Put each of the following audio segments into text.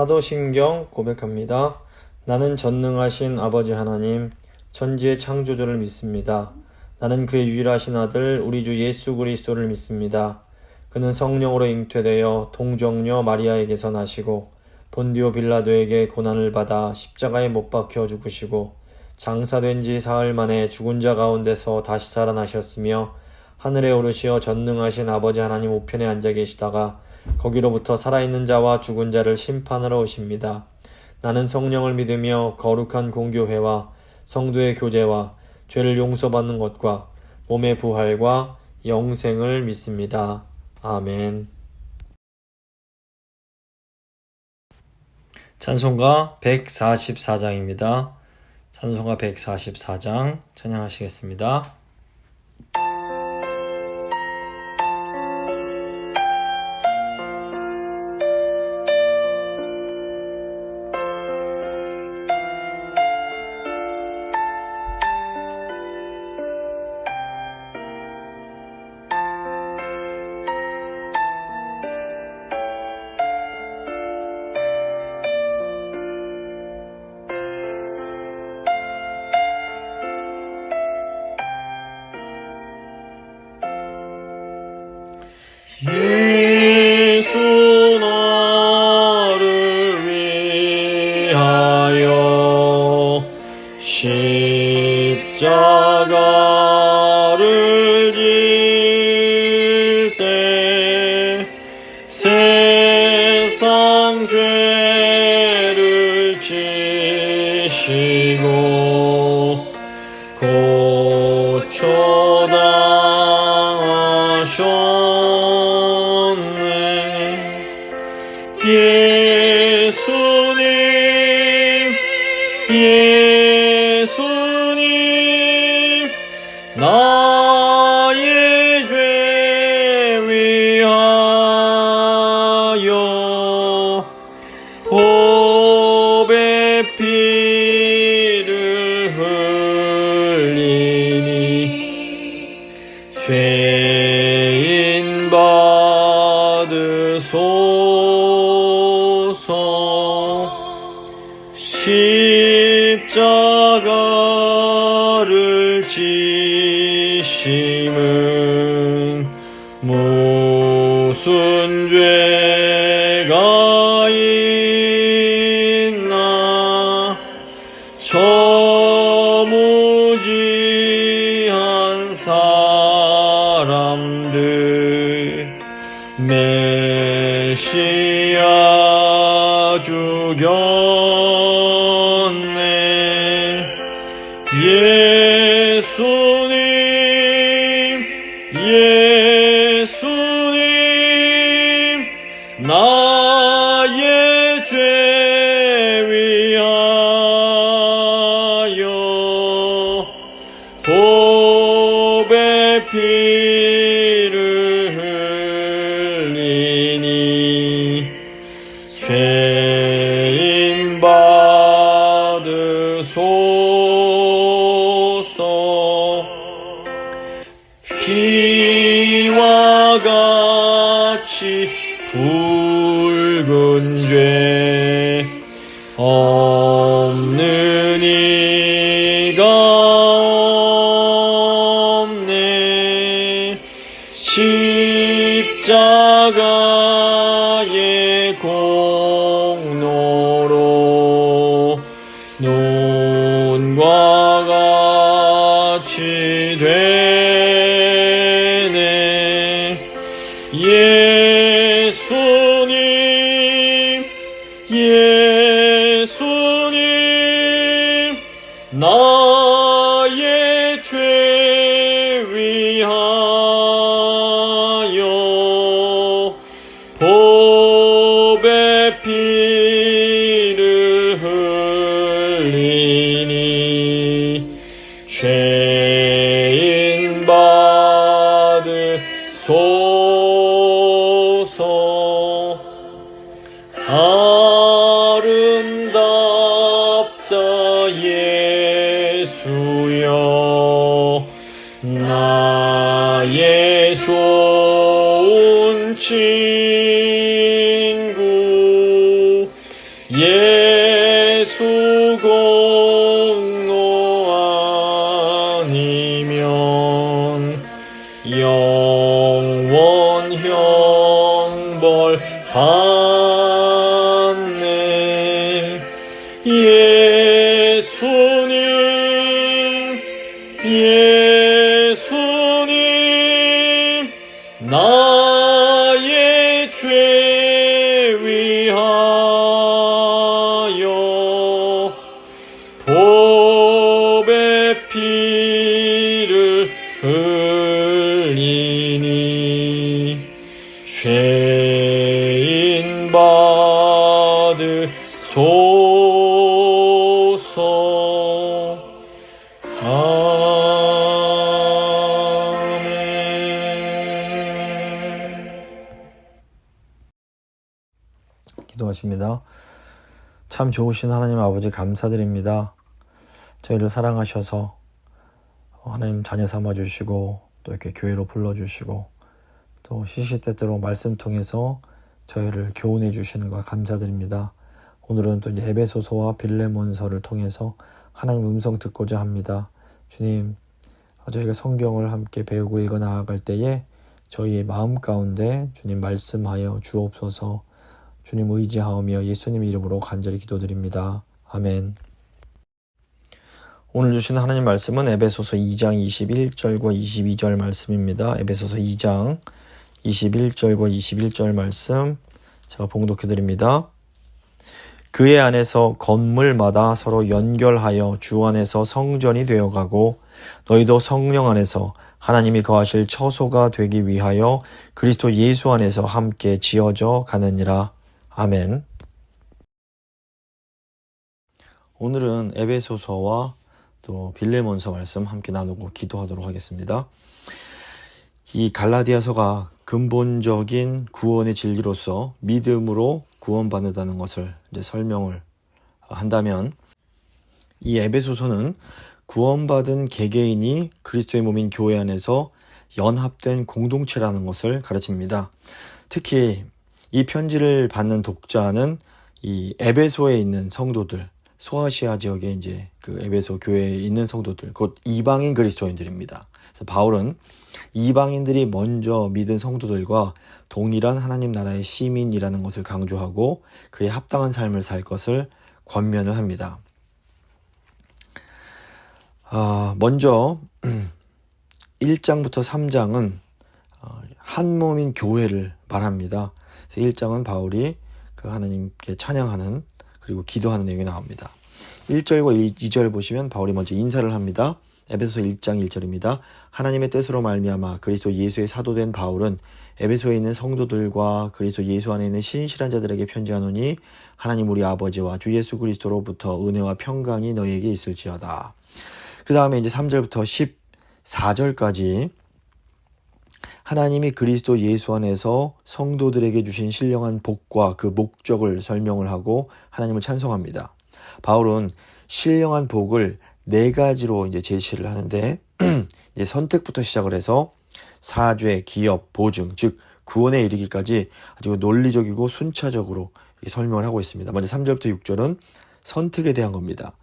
사도신경 고백합니다. 나는 전능하신 아버지 하나님, 천지의 창조주를 믿습니다. 나는 그의 유일하신 아들 우리 주 예수 그리스도를 믿습니다. 그는 성령으로 잉태되어 동정녀 마리아에게서 나시고 본디오 빌라도에게 고난을 받아 십자가에 못 박혀 죽으시고 장사된 지 사흘 만에 죽은 자 가운데서 다시 살아나셨으며 하늘에 오르시어 전능하신 아버지 하나님 우편에 앉아 계시다가 거기로부터 살아있는 자와 죽은 자를 심판하러 오십니다. 나는 성령을 믿으며 거룩한 공교회와 성도의 교제와 죄를 용서받는 것과 몸의 부활과 영생을 믿습니다. 아멘. 찬송가 144장입니다. 찬송가 144장 찬양하시겠습니다. 예수 나를 위하여 십자가를 질 때 세상 죄를 지시고 고초당하셨네. 예수님 나의 죄 위하여 보배 피를 흘리니 죄인 받으소서. 십자가를 지심은 무슨 죄가 있나. 저 무지한 사람들 메시아 죽였네. 예수님 나의 죄 위하여 보배 피를 흘리니 죄인 받으소서. 피와 같이 붉은 죄 없는 이가 없네. 십자가의 공로로 눈과 같이 되네. 예수님 나의 죄 위하여 보배 피를 흘리니 죄인 받으소서. 아름답다 예수여 나의 좋은 친구. 예수 공로 아니면 영원 형벌 받네. 예수님 나의 죄 위하여 보배 피를 흘리니 죄인 받으소서. 아멘. 기도하십니다. 참 좋으신 하나님 아버지 감사드립니다. 저희를 사랑하셔서 하나님 자녀 삼아주시고 또 이렇게 교회로 불러주시고 또 시시때때로 말씀 통해서 저희를 교훈해 주시는 것 감사드립니다. 오늘은 또 이제 에베소서와 빌레몬서를 통해서 하나님 음성 듣고자 합니다. 주님, 저희가 성경을 함께 배우고 읽어 나아갈 때에 저희의 마음 가운데 주님 말씀하여 주옵소서. 주님 의지하오며 예수님 이름으로 간절히 기도드립니다. 아멘. 오늘 주신 하나님 말씀은 에베소서 2장 21절과 22절 말씀입니다. 에베소서 2장 21절과 21절 말씀 제가 봉독해드립니다. 그의 안에서 건물마다 서로 연결하여 주 안에서 성전이 되어가고 너희도 성령 안에서 하나님이 거하실 처소가 되기 위하여 그리스도 예수 안에서 함께 지어져 가느니라. 아멘. 오늘은 에베소서와 또 빌레몬서 말씀 함께 나누고 기도하도록 하겠습니다. 이 갈라디아서가 근본적인 구원의 진리로서 믿음으로 구원받는다는 것을 이제 설명을 한다면, 이 에베소서는 구원받은 개개인이 그리스도의 몸인 교회 안에서 연합된 공동체라는 것을 가르칩니다. 특히 이 편지를 받는 독자는 이 에베소에 있는 성도들, 소아시아 지역에 이제 그 에베소 교회에 있는 성도들, 곧 이방인 그리스도인들입니다. 그래서 바울은 이방인들이 먼저 믿은 성도들과 동일한 하나님 나라의 시민이라는 것을 강조하고 그에 합당한 삶을 살 것을 권면을 합니다. 먼저 1장부터 3장은 한 몸인 교회를 말합니다. 그래서 1장은 바울이 그 하나님께 찬양하는 그리고 기도하는 내용이 나옵니다. 1절과 2절 보시면 바울이 먼저 인사를 합니다. 에베소서 1장 1절입니다. 하나님의 뜻으로 말미암아 그리스도 예수의 사도된 바울은 에베소에 있는 성도들과 그리스도 예수 안에 있는 신실한 자들에게 편지하노니 하나님 우리 아버지와 주 예수 그리스도로부터 은혜와 평강이 너희에게 있을지어다. 그 다음에 이제 3절부터 14절까지 하나님이 그리스도 예수 안에서 성도들에게 주신 신령한 복과 그 목적을 설명을 하고 하나님을 찬송합니다. 바울은 신령한 복을 4가지로 이제 제시를 하는데 이제 선택부터 시작을 해서 사죄, 기업, 보증, 즉 구원에 이르기까지 아주 논리적이고 순차적으로 설명을 하고 있습니다. 먼저 3절부터 6절은 선택에 대한 겁니다.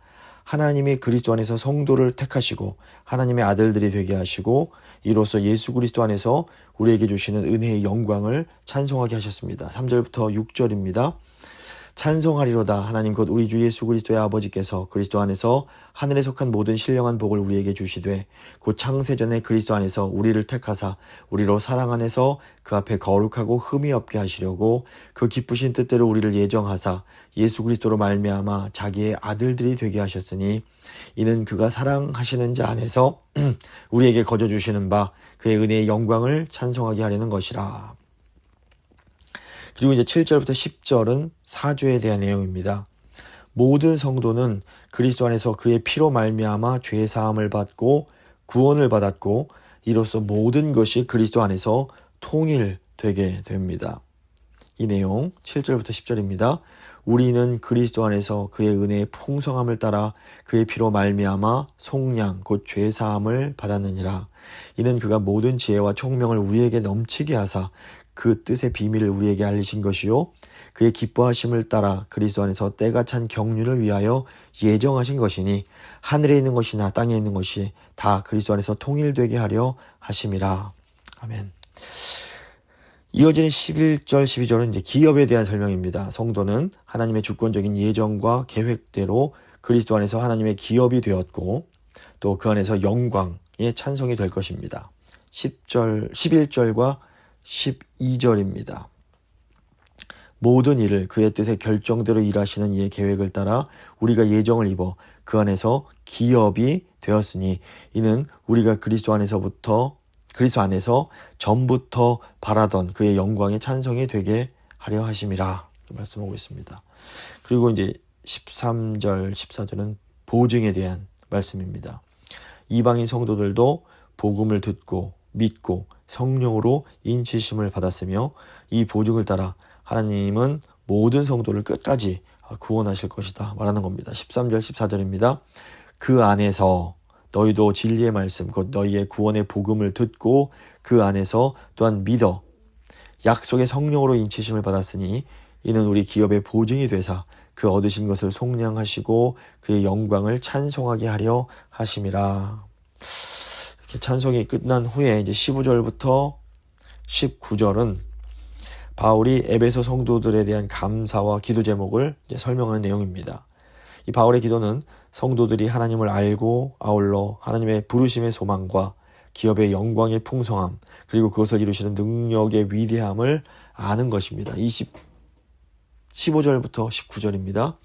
하나님이 그리스도 안에서 성도를 택하시고 하나님의 아들들이 되게 하시고 이로써 예수 그리스도 안에서 우리에게 주시는 은혜의 영광을 찬송하게 하셨습니다. 3절부터 6절입니다. 찬송하리로다 하나님 곧 우리 주 예수 그리스도의 아버지께서 그리스도 안에서 하늘에 속한 모든 신령한 복을 우리에게 주시되 곧 창세전에 그리스도 안에서 우리를 택하사 우리로 사랑 안에서 그 앞에 거룩하고 흠이 없게 하시려고 그 기쁘신 뜻대로 우리를 예정하사 예수 그리스도로 말미암아 자기의 아들들이 되게 하셨으니 이는 그가 사랑하시는 자 안에서 우리에게 거저 주시는 바 그의 은혜의 영광을 찬송하게 하려는 것이라. 그리고 이제 7절부터 10절은 사죄에 대한 내용입니다. 모든 성도는 그리스도 안에서 그의 피로 말미암아 죄 사함을 받고 구원을 받았고 이로써 모든 것이 그리스도 안에서 통일되게 됩니다. 이 내용 7절부터 10절입니다. 우리는 그리스도 안에서 그의 은혜의 풍성함을 따라 그의 피로 말미암아 속량 곧 죄 사함을 받았느니라. 이는 그가 모든 지혜와 총명을 우리에게 넘치게 하사 그 뜻의 비밀을 우리에게 알리신 것이요 그의 기뻐하심을 따라 그리스도 안에서 때가 찬 경륜을 위하여 예정하신 것이니 하늘에 있는 것이나 땅에 있는 것이 다 그리스도 안에서 통일되게 하려 하심이라. 아멘. 이어지는 11절, 12절은 이제 기업에 대한 설명입니다. 성도는 하나님의 주권적인 예정과 계획대로 그리스도 안에서 하나님의 기업이 되었고 또 그 안에서 영광의 찬송이 될 것입니다. 11절과 12절입니다. 모든 일을 그의 뜻의 결정대로 일하시는 이의 계획을 따라 우리가 예정을 입어 그 안에서 기업이 되었으니 이는 우리가 그리스도 안에서 전부터 바라던 그의 영광의 찬송이 되게 하려 하심이라 말씀하고 있습니다. 그리고 이제 13절, 14절은 보증에 대한 말씀입니다. 이방인 성도들도 복음을 듣고 믿고 성령으로 인치심을 받았으며 이 보증을 따라 하나님은 모든 성도를 끝까지 구원하실 것이다 말하는 겁니다. 13절, 14절입니다. 그 안에서 너희도 진리의 말씀 곧 너희의 구원의 복음을 듣고 그 안에서 또한 믿어 약속의 성령으로 인치심을 받았으니 이는 우리 기업의 보증이 되사 그 얻으신 것을 속량하시고 그의 영광을 찬송하게 하려 하심이라. 이렇게 찬송이 끝난 후에 이제 15절부터 19절은 바울이 에베소 성도들에 대한 감사와 기도 제목을 이제 설명하는 내용입니다. 이 바울의 기도는 성도들이 하나님을 알고 아울러 하나님의 부르심의 소망과 기업의 영광의 풍성함 그리고 그것을 이루시는 능력의 위대함을 아는 것입니다. 15절부터 19절입니다.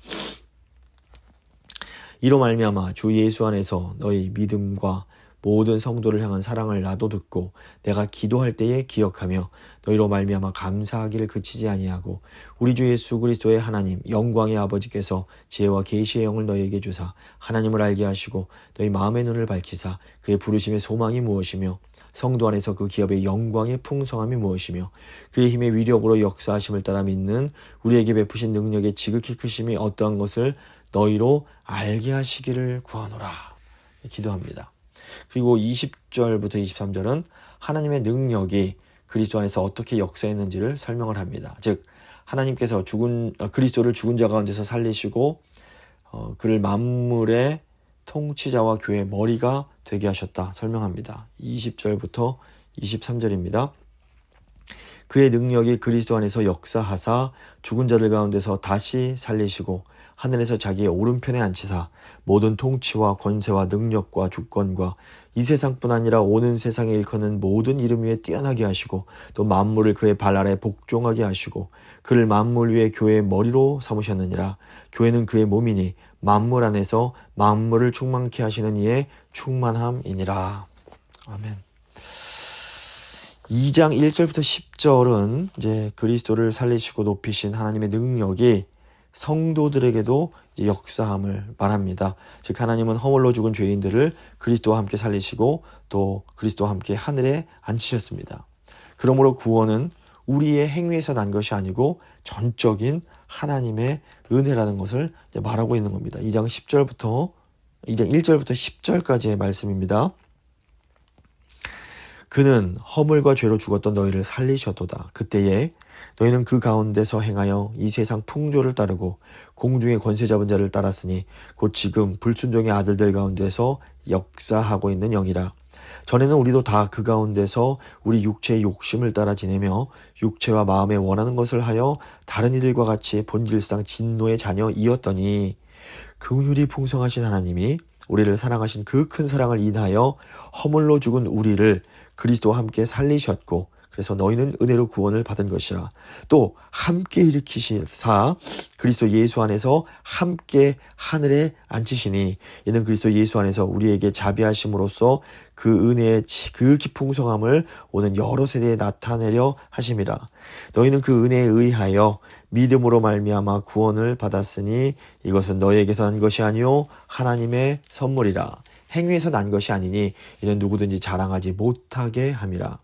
이로 말미암아 주 예수 안에서 너희 믿음과 모든 성도를 향한 사랑을 나도 듣고 내가 기도할 때에 기억하며 너희로 말미암아 감사하기를 그치지 아니하고 우리 주 예수 그리스도의 하나님 영광의 아버지께서 지혜와 계시의 영을 너희에게 주사 하나님을 알게 하시고 너희 마음의 눈을 밝히사 그의 부르심의 소망이 무엇이며 성도 안에서 그 기업의 영광의 풍성함이 무엇이며 그의 힘의 위력으로 역사하심을 따라 믿는 우리에게 베푸신 능력의 지극히 크심이 어떠한 것을 너희로 알게 하시기를 구하노라 기도합니다. 그리고 20절부터 23절은 하나님의 능력이 그리스도 안에서 어떻게 역사했는지를 설명을 합니다. 즉 하나님께서 그리스도를 죽은 자 가운데서 살리시고 그를 만물의 통치자와 교회의 머리가 되게 하셨다 설명합니다. 20절부터 23절입니다. 그의 능력이 그리스도 안에서 역사하사 죽은 자들 가운데서 다시 살리시고 하늘에서 자기의 오른편에 앉히사 모든 통치와 권세와 능력과 주권과 이 세상뿐 아니라 오는 세상에 일컫는 모든 이름 위에 뛰어나게 하시고 또 만물을 그의 발 아래 복종하게 하시고 그를 만물 위에 교회의 머리로 삼으셨느니라. 교회는 그의 몸이니 만물 안에서 만물을 충만케 하시는 이의 충만함이니라. 아멘. 2장 1절부터 10절은 이제 그리스도를 살리시고 높이신 하나님의 능력이 성도들에게도 이제 역사함을 말합니다. 즉 하나님은 허물로 죽은 죄인들을 그리스도와 함께 살리시고 또 그리스도와 함께 하늘에 앉히셨습니다. 그러므로 구원은 우리의 행위에서 난 것이 아니고 전적인 하나님의 은혜라는 것을 이제 말하고 있는 겁니다. 2장 1절부터 10절까지의 말씀입니다. 그는 허물과 죄로 죽었던 너희를 살리셨도다. 그때에 너희는 그 가운데서 행하여 이 세상 풍조를 따르고 공중의 권세 잡은 자를 따랐으니 곧 지금 불순종의 아들들 가운데서 역사하고 있는 영이라. 전에는 우리도 다 그 가운데서 우리 육체의 욕심을 따라 지내며 육체와 마음에 원하는 것을 하여 다른 이들과 같이 본질상 진노의 자녀이었더니 긍휼이 풍성하신 하나님이 우리를 사랑하신 그 큰 사랑을 인하여 허물로 죽은 우리를 그리스도와 함께 살리셨고 그래서 너희는 은혜로 구원을 받은 것이라. 또 함께 일으키시사 그리스도 예수 안에서 함께 하늘에 앉히시니 이는 그리스도 예수 안에서 우리에게 자비하심으로써 그 은혜의 극히 풍성함을 오는 여러 세대에 나타내려 하심이라. 너희는 그 은혜에 의하여 믿음으로 말미암아 구원을 받았으니 이것은 너희에게서 난 것이 아니요 하나님의 선물이라. 행위에서 난 것이 아니니 이는 누구든지 자랑하지 못하게 함이라.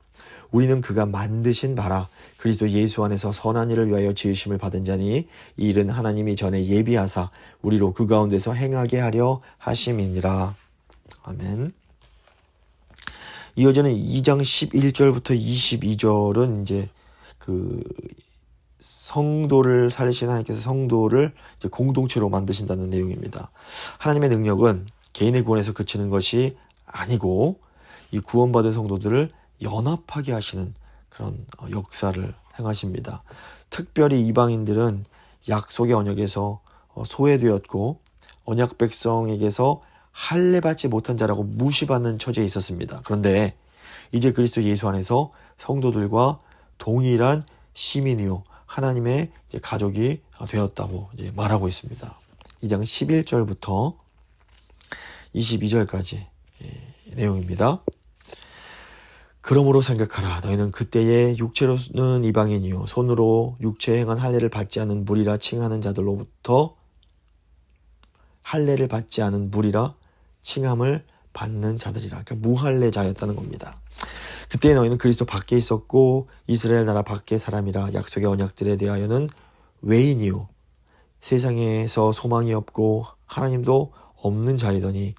우리는 그가 만드신 바라 그리스도 예수 안에서 선한 일을 위하여 지으심을 받은 자니 이 일은 하나님이 전에 예비하사 우리로 그 가운데서 행하게 하려 하심이니라. 아멘. 이어지는 2장 11절부터 22절은 이제 그 성도를 살리신 하나님께서 성도를 이제 공동체로 만드신다는 내용입니다. 하나님의 능력은 개인의 구원에서 그치는 것이 아니고 이 구원받은 성도들을 연합하게 하시는 그런 역사를 행하십니다. 특별히 이방인들은 약속의 언약에서 소외되었고 언약 백성에게서 할례받지 못한 자라고 무시받는 처지에 있었습니다. 그런데 이제 그리스도 예수 안에서 성도들과 동일한 시민이요 하나님의 이제 가족이 되었다고 이제 말하고 있습니다. 2장 11절부터 22절까지 내용입니다. 그러므로 생각하라. 너희는 그때에 육체로는 이방인이요 손으로 육체에 행한 할례를 받지 않은 무리라 칭하는 자들로부터 할례를 받지 않은 무리라 칭함을 받는 자들이라. 그러니까 무할례자였다는 겁니다. 그때 너희는 그리스도 밖에 있었고 이스라엘 나라 밖의 사람이라 약속의 언약들에 대하여는 외인이요 세상에서 소망이 없고 하나님도 없는 자이더니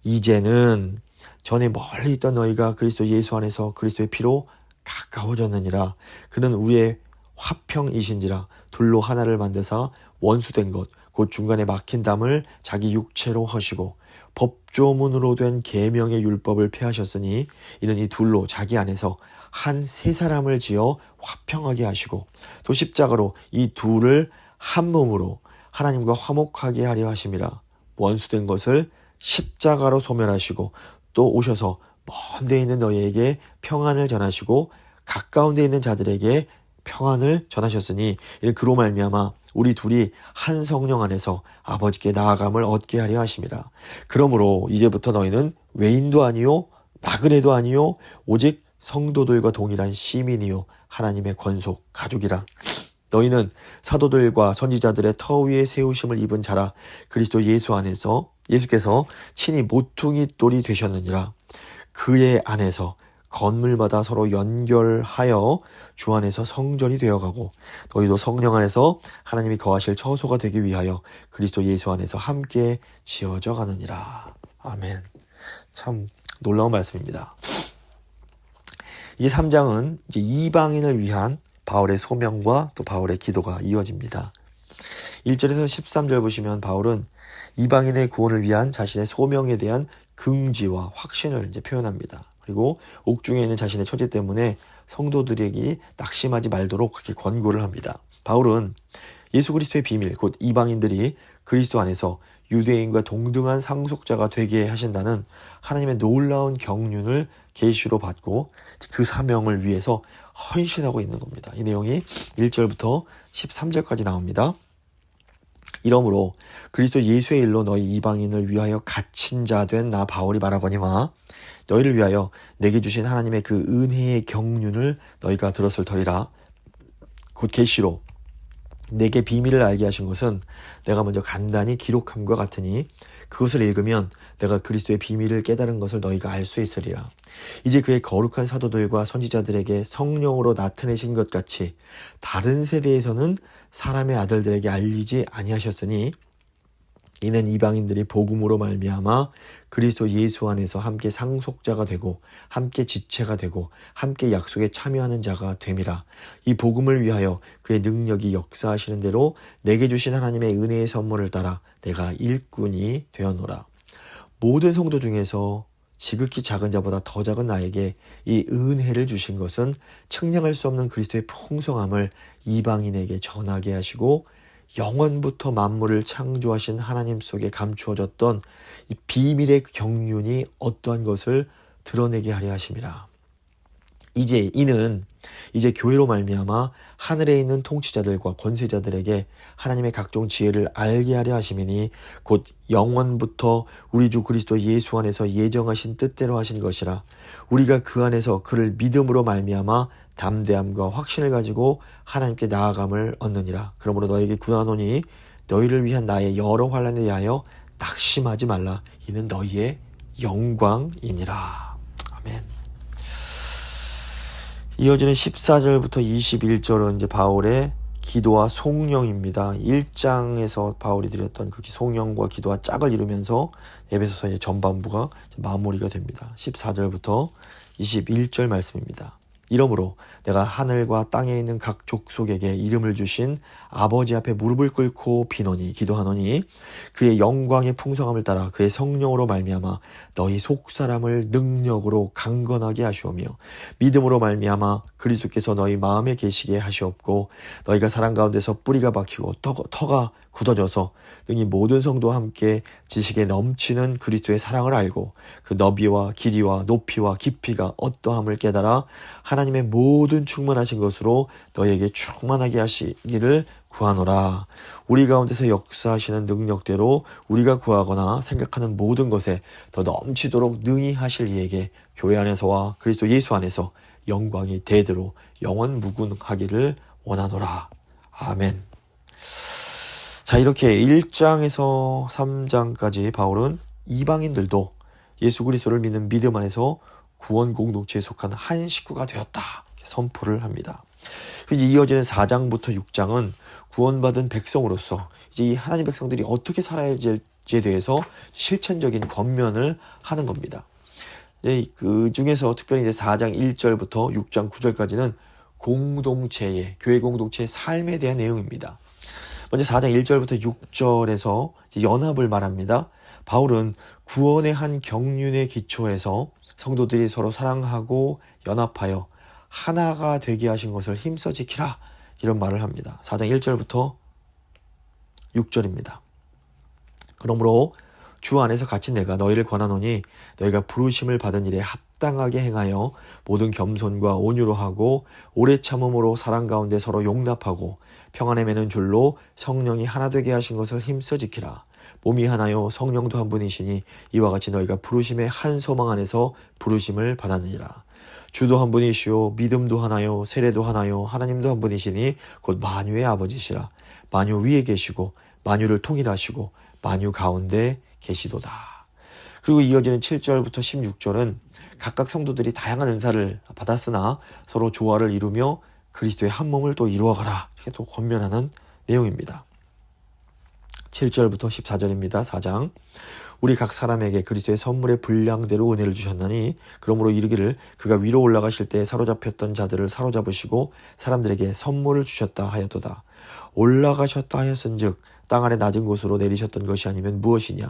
이제는 전에 멀리 있던 너희가 그리스도 예수 안에서 그리스도의 피로 가까워졌느니라. 그는 우리의 화평이신지라. 둘로 하나를 만드사 원수된 것 곧 중간에 막힌 담을 자기 육체로 하시고 법조문으로 된 계명의 율법을 폐하셨으니 이는 이 둘로 자기 안에서 한 세 사람을 지어 화평하게 하시고 또 십자가로 이 둘을 한 몸으로 하나님과 화목하게 하려 하심이라. 원수된 것을 십자가로 소멸하시고 또 오셔서 먼 데 있는 너희에게 평안을 전하시고 가까운 데 있는 자들에게 평안을 전하셨으니 이는 그로 말미암아 우리 둘이 한 성령 안에서 아버지께 나아감을 얻게 하려 하심이라. 그러므로 이제부터 너희는 외인도 아니요 나그네도 아니요 오직 성도들과 동일한 시민이요 하나님의 권속 가족이라. 너희는 사도들과 선지자들의 터 위에 세우심을 입은 자라. 그리스도 예수 안에서 예수께서 친히 모퉁이 돌이 되셨느니라. 그의 안에서 건물마다 서로 연결하여 주 안에서 성전이 되어가고 너희도 성령 안에서 하나님이 거하실 처소가 되기 위하여 그리스도 예수 안에서 함께 지어져 가느니라. 아멘. 참 놀라운 말씀입니다. 이제 3장은 이제 이방인을 위한 바울의 소명과 또 바울의 기도가 이어집니다. 1절에서 13절 보시면 바울은 이방인의 구원을 위한 자신의 소명에 대한 긍지와 확신을 이제 표현합니다. 그리고 옥중에 있는 자신의 처지 때문에 성도들에게 낙심하지 말도록 그렇게 권고를 합니다. 바울은 예수 그리스도의 비밀, 곧 이방인들이 그리스도 안에서 유대인과 동등한 상속자가 되게 하신다는 하나님의 놀라운 경륜을 계시로 받고 그 사명을 위해서 헌신하고 있는 겁니다. 이 내용이 1절부터 13절까지 나옵니다. 이러므로 그리스도 예수의 일로 너희 이방인을 위하여 갇힌 자 된 나 바울이 말하거니와 너희를 위하여 내게 주신 하나님의 그 은혜의 경륜을 너희가 들었을 터이라. 곧 계시로 내게 비밀을 알게 하신 것은 내가 먼저 간단히 기록함과 같으니 그것을 읽으면 내가 그리스도의 비밀을 깨달은 것을 너희가 알 수 있으리라. 이제 그의 거룩한 사도들과 선지자들에게 성령으로 나타내신 것 같이 다른 세대에서는 사람의 아들들에게 알리지 아니하셨으니 이는 이방인들이 복음으로 말미암아 그리스도 예수 안에서 함께 상속자가 되고 함께 지체가 되고 함께 약속에 참여하는 자가 됨이라. 이 복음을 위하여 그의 능력이 역사하시는 대로 내게 주신 하나님의 은혜의 선물을 따라 내가 일꾼이 되었노라. 모든 성도 중에서 지극히 작은 자보다 더 작은 나에게 이 은혜를 주신 것은 측량할 수 없는 그리스도의 풍성함을 이방인에게 전하게 하시고 영원부터 만물을 창조하신 하나님 속에 감추어졌던 이 비밀의 경륜이 어떠한 것을 드러내게 하려 하심이라. 이는 교회로 말미암아 하늘에 있는 통치자들과 권세자들에게 하나님의 각종 지혜를 알게 하려 하심이니 곧 영원부터 우리 주 그리스도 예수 안에서 예정하신 뜻대로 하신 것이라. 우리가 그 안에서 그를 믿음으로 말미암아 담대함과 확신을 가지고 하나님께 나아감을 얻느니라. 그러므로 너에게 구하노니 너희를 위한 나의 여러 환난에 대하여 낙심하지 말라. 이는 너희의 영광이니라. 아멘. 이어지는 14절부터 21절은 이제 바울의 기도와 송영입니다. 1장에서 바울이 드렸던 그 송영과 기도와 짝을 이루면서 에베소서 이제 전반부가 마무리가 됩니다. 14절부터 21절 말씀입니다. 이러므로 내가 하늘과 땅에 있는 각 족속에게 이름을 주신 아버지 앞에 무릎을 꿇고 비노니 기도하노니 그의 영광의 풍성함을 따라 그의 성령으로 말미암아 너희 속사람을 능력으로 강건하게 하시오며 믿음으로 말미암아 그리스도께서 너희 마음에 계시게 하시옵고 너희가 사랑 가운데서 뿌리가 박히고 터가 굳어져서 등이 모든 성도와 함께 지식에 넘치는 그리스도의 사랑을 알고 그 너비와 길이와 높이와 깊이가 어떠함을 깨달아 하나님의 모든 충만하신 것으로 너희에게 충만하게 하시기를 구하노라. 우리 가운데서 역사하시는 능력대로 우리가 구하거나 생각하는 모든 것에 더 넘치도록 능히 하실 이에게 교회 안에서와 그리스도 예수 안에서 영광이 대대로 영원 무궁하기를 원하노라. 아멘. 자, 이렇게 1장에서 3장까지 바울은 이방인들도 예수 그리스도를 믿는 믿음 안에서 구원 공동체에 속한 한 식구가 되었다 선포를 합니다. 이어지는 4장부터 6장은 구원받은 백성으로서 이제 이 하나님 백성들이 어떻게 살아야 할지에 대해서 실천적인 권면을 하는 겁니다. 그 중에서 특별히 이제 4장 1절부터 6장 9절까지는 공동체의 교회 공동체의 삶에 대한 내용입니다. 먼저 4장 1절부터 6절에서 연합을 말합니다. 바울은 구원의 한 경륜의 기초에서 성도들이 서로 사랑하고 연합하여 하나가 되게 하신 것을 힘써 지키라 이런 말을 합니다. 4장 1절부터 6절입니다. 그러므로 주 안에서 갇힌 내가 너희를 권하노니 너희가 부르심을 받은 일에 합당하게 행하여 모든 겸손과 온유로 하고 오래 참음으로 사랑 가운데 서로 용납하고 평안에 매는 줄로 성령이 하나 되게 하신 것을 힘써 지키라. 몸이 하나요 성령도 한 분이시니 이와 같이 너희가 부르심의 한 소망 안에서 부르심을 받았느니라. 주도 한 분이시요 믿음도 하나요 세례도 하나요 하나님도 한 분이시니 곧 만유의 아버지시라. 만유 위에 계시고 만유를 통일하시고 만유 가운데 계시도다. 그리고 이어지는 7절부터 16절은 각각 성도들이 다양한 은사를 받았으나 서로 조화를 이루며 그리스도의 한 몸을 또 이루어가라 이렇게 또 권면하는 내용입니다. 7절부터 14절입니다. 4장 우리 각 사람에게 그리스도의 선물의 분량대로 은혜를 주셨나니 그러므로 이르기를 그가 위로 올라가실 때 사로잡혔던 자들을 사로잡으시고 사람들에게 선물을 주셨다 하였도다. 올라가셨다 하였은즉 땅 아래 낮은 곳으로 내리셨던 것이 아니면 무엇이냐.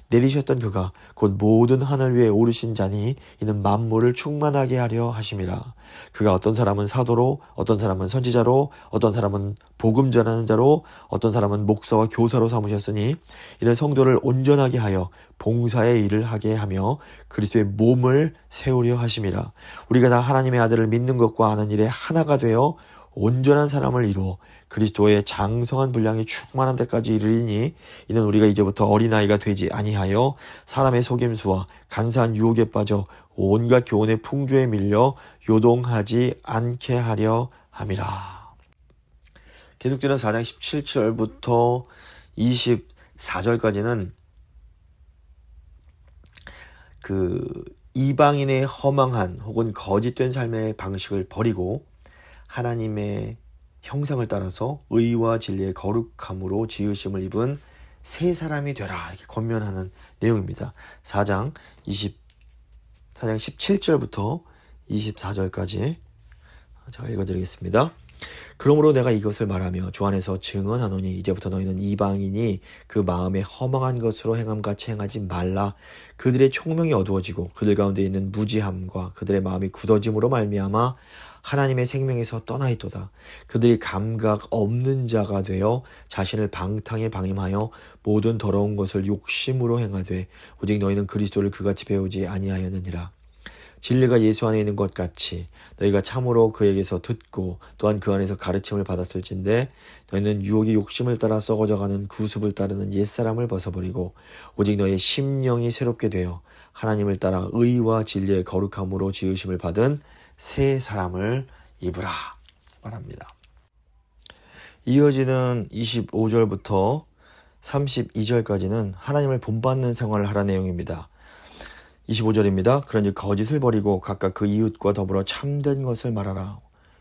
내리셨던 그가 곧 모든 하늘 위에 오르신 자니 이는 만물을 충만하게 하려 하심이라. 그가 어떤 사람은 사도로 어떤 사람은 선지자로 어떤 사람은 복음 전하는 자로 어떤 사람은 목사와 교사로 삼으셨으니 이는 성도를 온전하게 하여 봉사의 일을 하게 하며 그리스도의 몸을 세우려 하심이라. 우리가 다 하나님의 아들을 믿는 것과 아는 일에 하나가 되어 온전한 사람을 이루어 그리스도의 장성한 분량이 충만한 데까지 이르리니 이는 우리가 이제부터 어린아이가 되지 아니하여 사람의 속임수와 간사한 유혹에 빠져 온갖 교훈의 풍조에 밀려 요동하지 않게 하려 함이라. 계속되는 4장 17절부터 24절까지는 그 이방인의 허망한 혹은 거짓된 삶의 방식을 버리고 하나님의 형상을 따라서 의와 진리의 거룩함으로 지으심을 입은 새 사람이 되라 이렇게 권면하는 내용입니다. 4장 17절부터 24절까지 제가 읽어드리겠습니다. 그러므로 내가 이것을 말하며 주 안에서 증언하노니 이제부터 너희는 이방인이 그 마음에 허망한 것으로 행함같이 행하지 말라. 그들의 총명이 어두워지고 그들 가운데 있는 무지함과 그들의 마음이 굳어짐으로 말미암아 하나님의 생명에서 떠나 있도다. 그들이 감각 없는 자가 되어 자신을 방탕에 방임하여 모든 더러운 것을 욕심으로 행하되 오직 너희는 그리스도를 그같이 배우지 아니하였느니라. 진리가 예수 안에 있는 것 같이 너희가 참으로 그에게서 듣고 또한 그 안에서 가르침을 받았을진데 너희는 유혹의 욕심을 따라 썩어져가는 구습을 따르는 옛사람을 벗어버리고 오직 너희의 심령이 새롭게 되어 하나님을 따라 의와 진리의 거룩함으로 지으심을 받은 새 사람을 입으라 말합니다. 이어지는 25절부터 32절까지는 하나님을 본받는 생활을 하라는 내용입니다. 25절입니다. 그런즉 거짓을 버리고 각각 그 이웃과 더불어 참된 것을 말하라.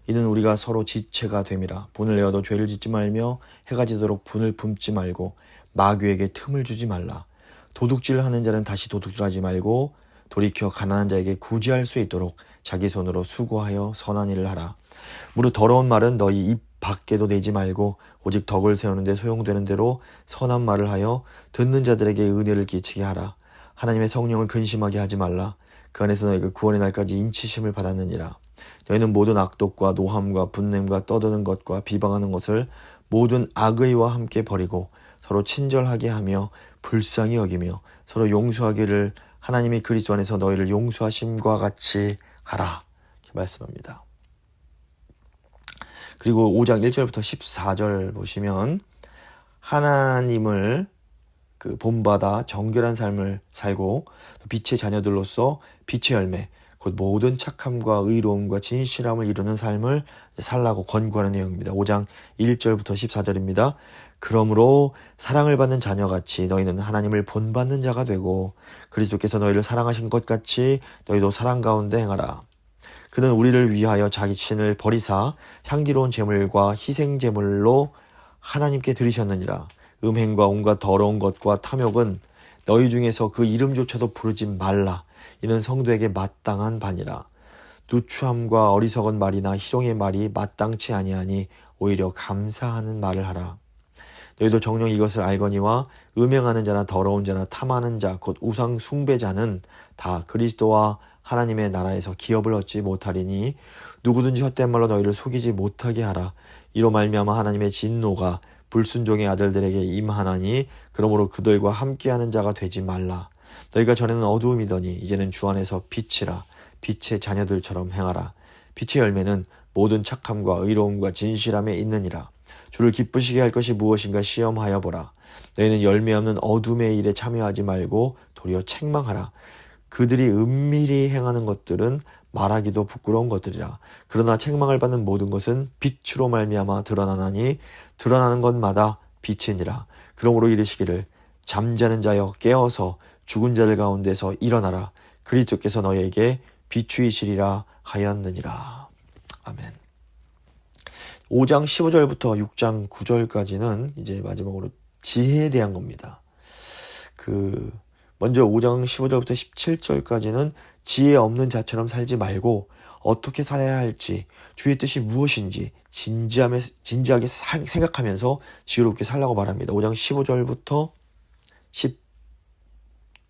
이는 우리가 서로 지체가 됨이라. 분을 내어도 죄를 짓지 말며 해가 지도록 분을 품지 말고 마귀에게 틈을 주지 말라. 도둑질하는 자는 다시 도둑질하지 말고 돌이켜 가난한 자에게 구제할 수 있도록 자기 손으로 수고하여 선한 일을 하라. 무릇 더러운 말은 너희 입 밖에도 내지 말고 오직 덕을 세우는 데 소용되는 대로 선한 말을 하여 듣는 자들에게 은혜를 끼치게 하라. 하나님의 성령을 근심하게 하지 말라. 그 안에서 너희가 구원의 날까지 인치심을 받았느니라. 너희는 모든 악독과 노함과 분냄과 떠드는 것과 비방하는 것을 모든 악의와 함께 버리고 서로 친절하게 하며 불쌍히 여기며 서로 용서하기를 하나님이 그리스도 안에서 너희를 용서하심과 같이 하라. 이렇게 말씀합니다. 그리고 5장 1절부터 14절 보시면 하나님을 본받아 정결한 삶을 살고 빛의 자녀들로서 빛의 열매 곧 모든 착함과 의로움과 진실함을 이루는 삶을 살라고 권고하는 내용입니다. 5장 1절부터 14절입니다. 그러므로 사랑을 받는 자녀같이 너희는 하나님을 본받는 자가 되고 그리스도께서 너희를 사랑하신 것 같이 너희도 사랑 가운데 행하라. 그는 우리를 위하여 자기 친을 버리사 향기로운 제물과 희생 제물로 하나님께 드리셨느니라. 음행과 온갖 더러운 것과 탐욕은 너희 중에서 그 이름조차도 부르지 말라. 이는 성도에게 마땅한 바니라. 누추함과 어리석은 말이나 희롱의 말이 마땅치 아니하니 오히려 감사하는 말을 하라. 너희도 정녕 이것을 알거니와 음행하는 자나 더러운 자나 탐하는 자 곧 우상 숭배자는 다 그리스도와 하나님의 나라에서 기업을 얻지 못하리니 누구든지 헛된 말로 너희를 속이지 못하게 하라. 이로 말미암아 하나님의 진노가 불순종의 아들들에게 임하나니 그러므로 그들과 함께하는 자가 되지 말라. 너희가 전에는 어두움이더니 이제는 주 안에서 빛이라. 빛의 자녀들처럼 행하라. 빛의 열매는 모든 착함과 의로움과 진실함에 있느니라. 주를 기쁘시게 할 것이 무엇인가 시험하여 보라. 너희는 열매 없는 어둠의 일에 참여하지 말고 도리어 책망하라. 그들이 은밀히 행하는 것들은 말하기도 부끄러운 것들이라. 그러나 책망을 받는 모든 것은 빛으로 말미암아 드러나나니 드러나는 것마다 빛이니라. 그러므로 이르시기를 잠자는 자여 깨어서 죽은 자들 가운데서 일어나라. 그리스도께서 너희에게 비추이시리라 하였느니라. 아멘. 5장 15절부터 6장 9절까지는 이제 마지막으로 지혜에 대한 겁니다. 먼저 5장 15절부터 17절까지는 지혜 없는 자처럼 살지 말고 어떻게 살아야 할지, 주의 뜻이 무엇인지 진지하게 생각하면서 지혜롭게 살라고 말합니다. 5장 15절부터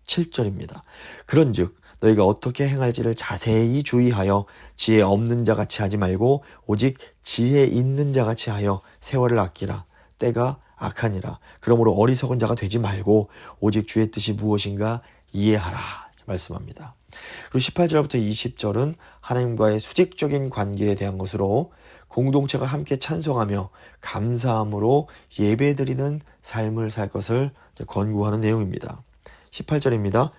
17절입니다. 그런즉 너희가 어떻게 행할지를 자세히 주의하여 지혜 없는 자같이 하지 말고 오직 지혜 있는 자같이 하여 세월을 아끼라. 때가 악하니라. 그러므로 어리석은 자가 되지 말고 오직 주의 뜻이 무엇인가 이해하라. 말씀합니다. 그리고 18절부터 20절은 하나님과의 수직적인 관계에 대한 것으로 공동체가 함께 찬송하며 감사함으로 예배드리는 삶을 살 것을 권고하는 내용입니다. 18절입니다.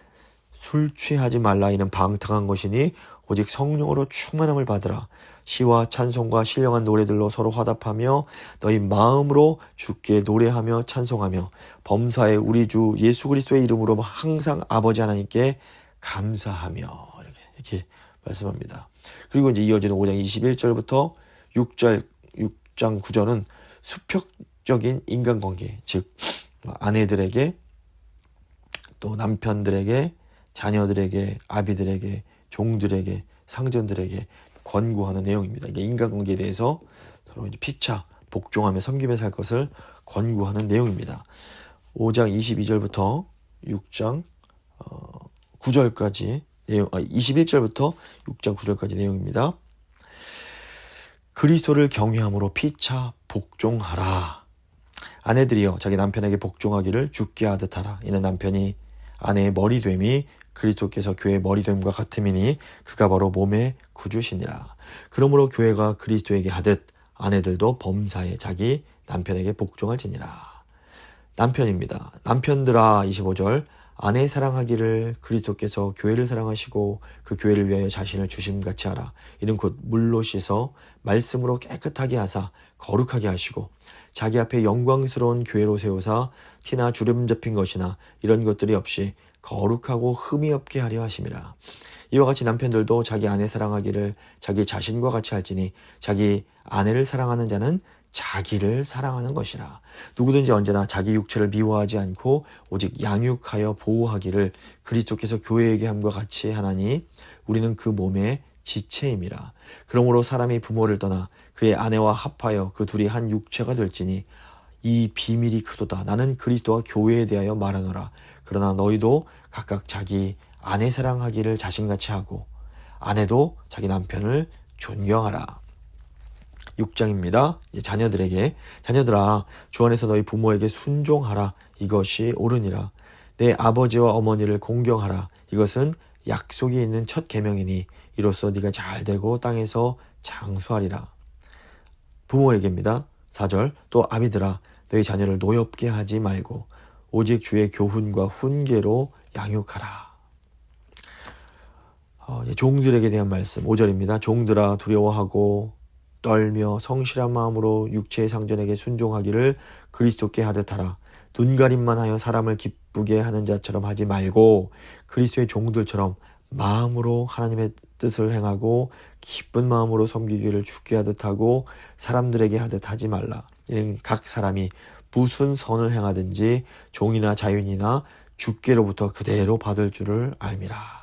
술 취하지 말라. 이는 방탕한 것이니 오직 성령으로 충만함을 받으라. 시와 찬송과 신령한 노래들로 서로 화답하며 너희 마음으로 주께 노래하며 찬송하며 범사의 우리 주 예수 그리스도의 이름으로 항상 아버지 하나님께 감사하며 이렇게 말씀합니다. 그리고 이제 이어지는 5장 21절부터 6장 9절은 수평적인 인간관계, 즉 아내들에게 또 남편들에게 자녀들에게 아비들에게 종들에게 상전들에게 권고하는 내용입니다. 이게 인간관계에 대해서 서로 이제 피차 복종하며 섬기며 살 것을 권고하는 내용입니다. 5장 22절부터 6장 9절까지 21절부터 6장 9절까지 내용입니다. 그리스도를 경외함으로 피차 복종하라. 아내들이여 자기 남편에게 복종하기를 주께 하듯 하라. 이는 남편이 아내의 머리됨이 그리스도께서 교회의 머리됨과 같음이니 그가 바로 몸의 구주시니라. 그러므로 교회가 그리스도에게 하듯 아내들도 범사에 자기 남편에게 복종할지니라. 남편입니다. 남편들아 25절 아내 사랑하기를 그리스도께서 교회를 사랑하시고 그 교회를 위하여 자신을 주심같이 하라. 이는 곧 물로 씻어 말씀으로 깨끗하게 하사 거룩하게 하시고 자기 앞에 영광스러운 교회로 세우사 티나 주름 잡힌 것이나 이런 것들이 없이 거룩하고 흠이 없게 하려 하심이라. 이와 같이 남편들도 자기 아내 사랑하기를 자기 자신과 같이 할지니 자기 아내를 사랑하는 자는 자기를 사랑하는 것이라. 누구든지 언제나 자기 육체를 미워하지 않고 오직 양육하여 보호하기를 그리스도께서 교회에게 함과 같이 하나니 우리는 그 몸의 지체임이라. 그러므로 사람이 부모를 떠나 그의 아내와 합하여 그 둘이 한 육체가 될지니 이 비밀이 크도다. 나는 그리스도와 교회에 대하여 말하노라. 그러나 너희도 각각 자기 아내 사랑하기를 자신같이 하고 아내도 자기 남편을 존경하라. 6장입니다. 이제 자녀들에게 자녀들아 주 안에서 너희 부모에게 순종하라. 이것이 옳으니라. 내 아버지와 어머니를 공경하라. 이것은 약속이 있는 첫 계명이니 이로써 네가 잘되고 땅에서 장수하리라. 부모에게입니다. 4절 또 아비들아 너희 자녀를 노엽게 하지 말고 오직 주의 교훈과 훈계로 양육하라. 종들에게 대한 말씀 5절입니다. 종들아 두려워하고 떨며 성실한 마음으로 육체의 상전에게 순종하기를 그리스도께 하듯 하라. 눈가림만 하여 사람을 기쁘게 하는 자처럼 하지 말고 그리스도의 종들처럼 마음으로 하나님의 뜻을 행하고 기쁜 마음으로 섬기기를 주께 하듯 하고 사람들에게 하듯 하지 말라. 이는 각 사람이 무슨 선을 행하든지 종이나 자윤이나 주께로부터 그대로 받을 줄을 알미라.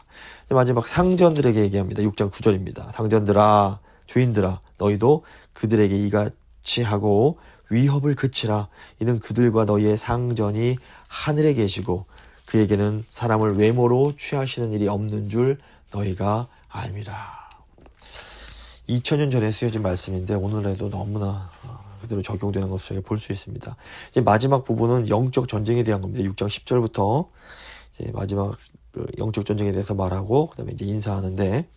마지막 상전들에게 얘기합니다. 6장 9절입니다. 상전들아 주인들아 너희도 그들에게 이같이 하고 위협을 그치라. 이는 그들과 너희의 상전이 하늘에 계시고 그에게는 사람을 외모로 취하시는 일이 없는 줄 너희가 알미라. 2000년 전에 쓰여진 말씀인데 오늘에도 너무나 그대로 적용되는 것을 저희가 볼 수 있습니다. 이제 마지막 부분은 영적 전쟁에 대한 겁니다. 6장 10절부터 이제 마지막 영적 전쟁에 대해서 말하고 그다음에 이제 인사하는데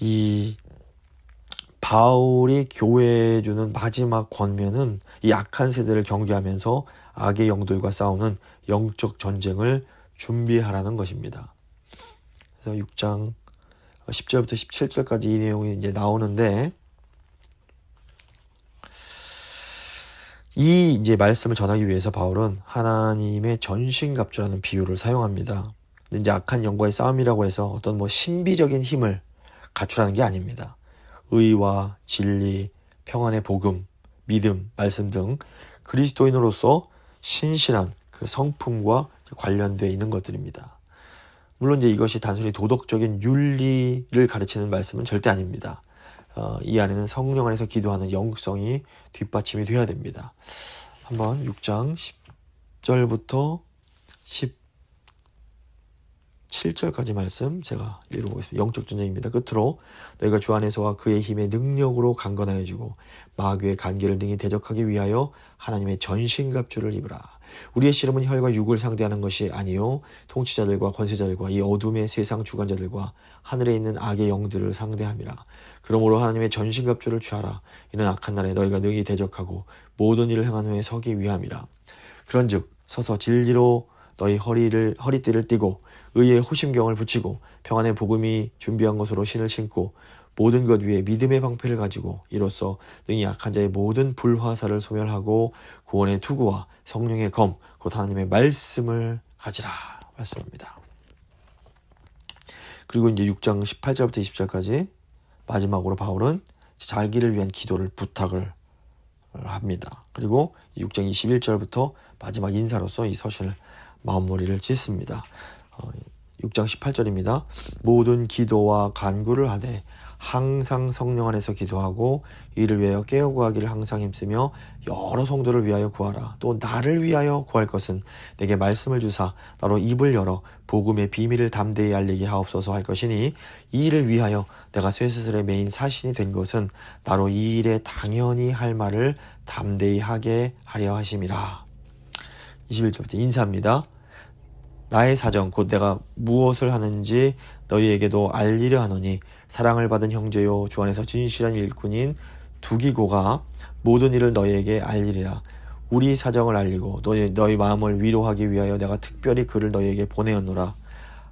이 바울이 교회에 주는 마지막 권면은 이 악한 세대를 경계하면서 악의 영들과 싸우는 영적 전쟁을 준비하라는 것입니다. 그래서 6장 10절부터 17절까지 이 내용이 이제 나오는데 이 이제 말씀을 전하기 위해서 바울은 하나님의 전신갑주라는 비유를 사용합니다. 이제 악한 영과의 싸움이라고 해서 어떤 신비적인 힘을 갖추라는 게 아닙니다. 의와 진리, 평안의 복음, 믿음, 말씀 등 그리스도인으로서 신실한 그 성품과 관련되어 있는 것들입니다. 물론 이제 이것이 단순히 도덕적인 윤리를 가르치는 말씀은 절대 아닙니다. 이 안에는 성령 안에서 기도하는 영성이 뒷받침이 되어야 됩니다. 한번 6장 10절부터 17절까지 말씀 제가 읽어보겠습니다. 영적 전쟁입니다. 끝으로 너희가 주 안에서와 그의 힘의 능력으로 강건하여지고 마귀의 간계를 능히 대적하기 위하여 하나님의 전신갑주를 입으라. 우리의 씨름은 혈과 육을 상대하는 것이 아니요 통치자들과 권세자들과 이 어둠의 세상 주관자들과 하늘에 있는 악의 영들을 상대함이라. 그러므로 하나님의 전신갑주를 취하라. 이는 악한 날에 너희가 능히 대적하고 모든 일을 행한 후에 서기 위함이라. 그런즉 서서 진리로 너희 허리띠를 띠고 의의 호심경을 붙이고 평안의 복음이 준비한 것으로 신을 신고 모든 것 위에 믿음의 방패를 가지고 이로써 능히 약한 자의 모든 불화살을 소멸하고 구원의 투구와 성령의 검 곧 하나님의 말씀을 가지라 말씀합니다. 그리고 이제 6장 18절부터 20절까지 마지막으로 바울은 자기를 위한 기도를 부탁을 합니다. 그리고 6장 21절부터 마지막 인사로서 이 서신을 마무리를 짓습니다. 6장 18절입니다. 모든 기도와 간구를 하되 항상 성령 안에서 기도하고 이를 위하여 깨어구하기를 항상 힘쓰며 여러 성도를 위하여 구하라. 또 나를 위하여 구할 것은 내게 말씀을 주사 나로 입을 열어 복음의 비밀을 담대히 알리게 하옵소서 할 것이니 이 일을 위하여 내가 쇠스슬의 메인 사신이 된 것은 나로 이 일에 당연히 할 말을 담대히 하게 하려 하심이라. 21절부터 인사합니다. 나의 사정 곧 내가 무엇을 하는지 너희에게도 알리려 하노니 사랑을 받은 형제요 주 안에서 진실한 일꾼인 두기고가 모든 일을 너희에게 알리리라. 우리 사정을 알리고 너희 마음을 위로하기 위하여 내가 특별히 그를 너희에게 보내었노라.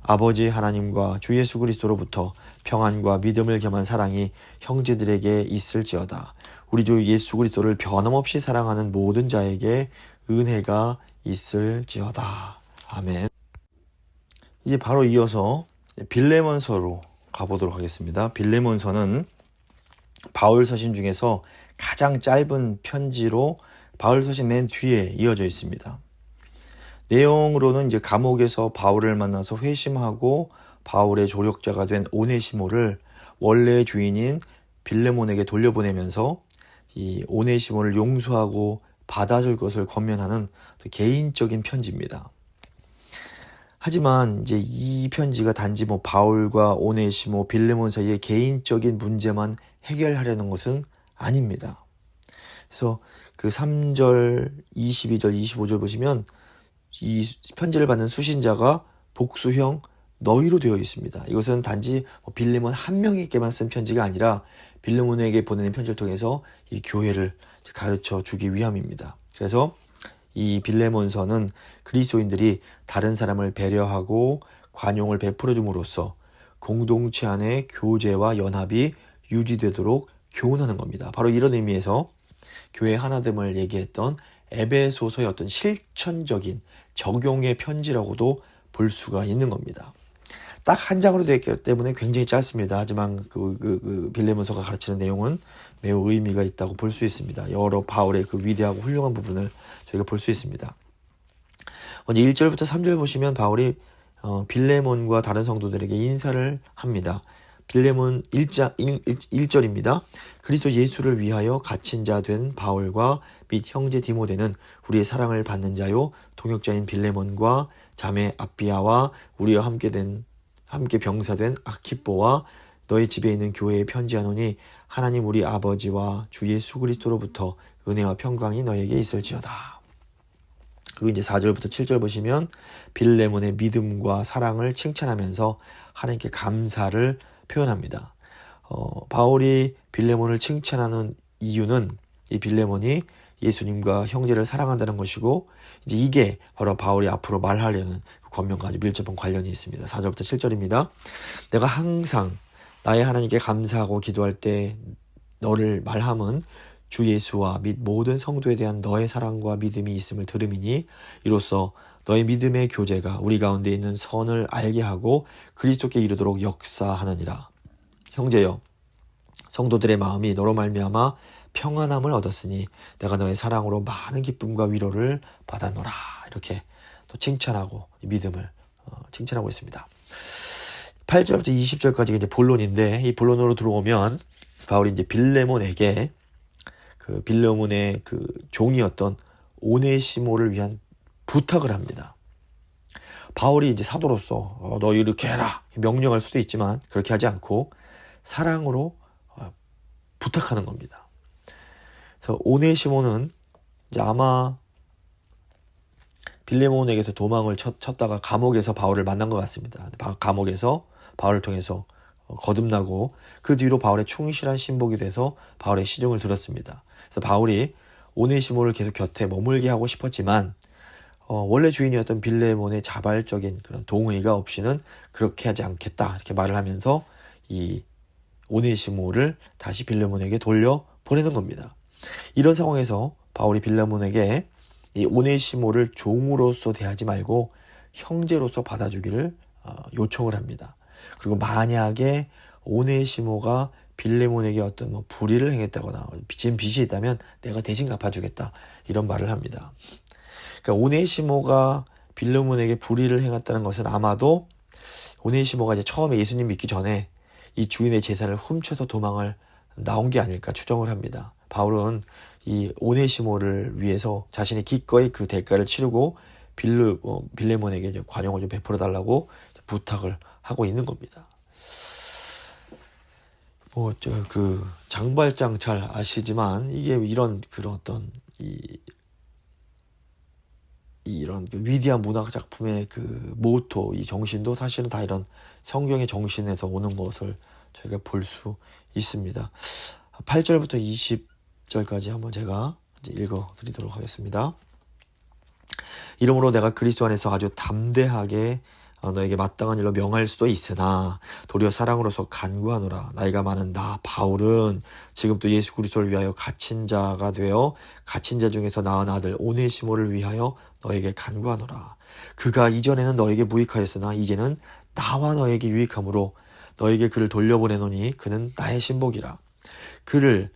아버지 하나님과 주 예수 그리스도로부터 평안과 믿음을 겸한 사랑이 형제들에게 있을지어다. 우리 주 예수 그리스도를 변함없이 사랑하는 모든 자에게 은혜가 있을지어다. 아멘. 이제 바로 이어서 빌레몬서로 가보도록 하겠습니다. 빌레몬서는 바울 서신 중에서 가장 짧은 편지로 바울 서신 맨 뒤에 이어져 있습니다. 내용으로는 이제 감옥에서 바울을 만나서 회심하고 바울의 조력자가 된 오네시모를 원래의 주인인 빌레몬에게 돌려보내면서 이 오네시모를 용서하고 받아줄 것을 권면하는 개인적인 편지입니다. 하지만 이제 이 편지가 단지 바울과 오네시모, 빌레몬 사이의 개인적인 문제만 해결하려는 것은 아닙니다. 그래서 그 3절, 22절, 25절 보시면 이 편지를 받는 수신자가 복수형 너희로 되어 있습니다. 이것은 단지 빌레몬 한 명에게만 쓴 편지가 아니라 빌레몬에게 보내는 편지를 통해서 이 교회를 가르쳐 주기 위함입니다. 그래서 이 빌레몬서는 그리스도인들이 다른 사람을 배려하고 관용을 베풀어 줌으로써 공동체 안의 교제와 연합이 유지되도록 교훈하는 겁니다. 바로 이런 의미에서 교회 하나됨을 얘기했던 에베소서의 어떤 실천적인 적용의 편지라고도 볼 수가 있는 겁니다. 딱 한 장으로 되어 있기 때문에 굉장히 짧습니다. 하지만 그 빌레몬서가 가르치는 내용은 매우 의미가 있다고 볼 수 있습니다. 여러 바울의 그 위대하고 훌륭한 부분을 저희가 볼 수 있습니다. 먼저 1절부터 3절 보시면 바울이 빌레몬과 다른 성도들에게 인사를 합니다. 빌레몬 1절입니다. 그리스도 예수를 위하여 갇힌 자 된 바울과 및 형제 디모데는 우리의 사랑을 받는 자요 동역자인 빌레몬과 자매 아비아와 우리와 함께 병사된 아키뽀와 너희 집에 있는 교회에 편지하노니 하나님 우리 아버지와 주 예수 그리스도로부터 은혜와 평강이 너에게 있을지어다. 그리고 이제 4절부터 7절 보시면 빌레몬의 믿음과 사랑을 칭찬하면서 하나님께 감사를 표현합니다. 바울이 빌레몬을 칭찬하는 이유는 이 빌레몬이 예수님과 형제를 사랑한다는 것이고 이제 이게 바로 바울이 앞으로 말하려는 그 권면과 아주 밀접한 관련이 있습니다. 4절부터 7절입니다. 내가 항상 나의 하나님께 감사하고 기도할 때 너를 말함은 주 예수와 및 모든 성도에 대한 너의 사랑과 믿음이 있음을 들음이니 이로써 너의 믿음의 교제가 우리 가운데 있는 선을 알게 하고 그리스도께 이르도록 역사하느니라. 형제여, 성도들의 마음이 너로 말미암아 평안함을 얻었으니 내가 너의 사랑으로 많은 기쁨과 위로를 받아노라. 이렇게 또 칭찬하고 믿음을 칭찬하고 있습니다. 8절부터 20절까지가 이제 본론인데 이 본론으로 들어오면 바울이 이제 빌레몬에게 그 빌레몬의 그 종이었던 오네시모를 위한 부탁을 합니다. 바울이 이제 사도로서 너 이렇게 해라 명령할 수도 있지만 그렇게 하지 않고 사랑으로 부탁하는 겁니다. 그래서 오네시모는 이제 아마 빌레몬에게서 도망을 쳤다가 감옥에서 바울을 만난 것 같습니다. 감옥에서 바울을 통해서 거듭나고 그 뒤로 바울의 충실한 신복이 돼서 바울의 시중을 들었습니다. 그래서 바울이 오네시모를 계속 곁에 머물게 하고 싶었지만 원래 주인이었던 빌레몬의 자발적인 그런 동의가 없이는 그렇게 하지 않겠다 이렇게 말을 하면서 이 오네시모를 다시 빌레몬에게 돌려 보내는 겁니다. 이런 상황에서 바울이 빌레몬에게 이 오네시모를 종으로서 대하지 말고 형제로서 받아주기를 요청을 합니다. 그리고 만약에 오네시모가 빌레몬에게 어떤 불의를 행했다거나 지은 빚이 있다면 내가 대신 갚아주겠다 이런 말을 합니다. 그러니까 오네시모가 빌레몬에게 불의를 행했다는 것은 아마도 오네시모가 이제 처음에 예수님 믿기 전에 이 주인의 재산을 훔쳐서 도망을 나온 게 아닐까 추정을 합니다. 바울은 이 오네시모를 위해서 자신이 기꺼이 그 대가를 치르고 빌레몬에게 이제 관용을 좀 베풀어 달라고 부탁을 하고 있는 겁니다. 그 장발장 잘 아시지만 이게 이런 그런 어떤 이런 그 위대한 문학 작품의 그 모토, 이 정신도 사실은 다 이런 성경의 정신에서 오는 것을 저희가 볼 수 있습니다. 8절부터 20절까지 한번 제가 이제 읽어드리도록 하겠습니다. 이러므로 내가 그리스도 안에서 아주 담대하게 너에게 마땅한 일로 명할 수도 있으나 도리어 사랑으로서 간구하노라. 나이가 많은 나 바울은 지금 또 예수 그리스도를 위하여 갇힌 자가 되어 갇힌 자 중에서 낳은 아들 오네시모를 위하여 너에게 간구하노라. 그가 이전에는 너에게 무익하였으나 이제는 나와 너에게 유익함으로 너에게 그를 돌려보내노니 그는 나의 신복이라. 그를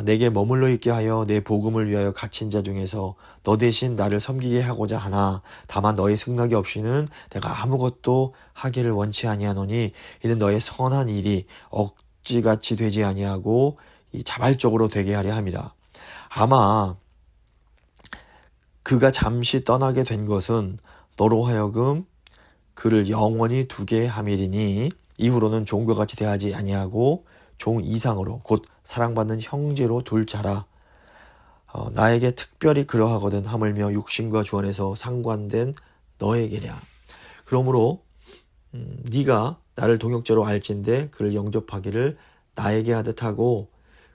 내게 머물러 있게 하여 내 복음을 위하여 갇힌 자 중에서 너 대신 나를 섬기게 하고자 하나 다만 너의 승낙이 없이는 내가 아무것도 하기를 원치 아니하노니 이는 너의 선한 일이 억지같이 되지 아니하고 이 자발적으로 되게 하려 함이라. 아마 그가 잠시 떠나게 된 것은 너로 하여금 그를 영원히 두게 함이리니 이후로는 종과 같이 대하지 아니하고 종 이상으로 곧 사랑받는 형제로 둘 자라. 나에게 특별히 그러하거든 하물며 육신과 주 안에서 상관된 너에게랴. 그러므로 네가 나를 동역자로 알진대 그를 영접하기를 나에게 하듯 하고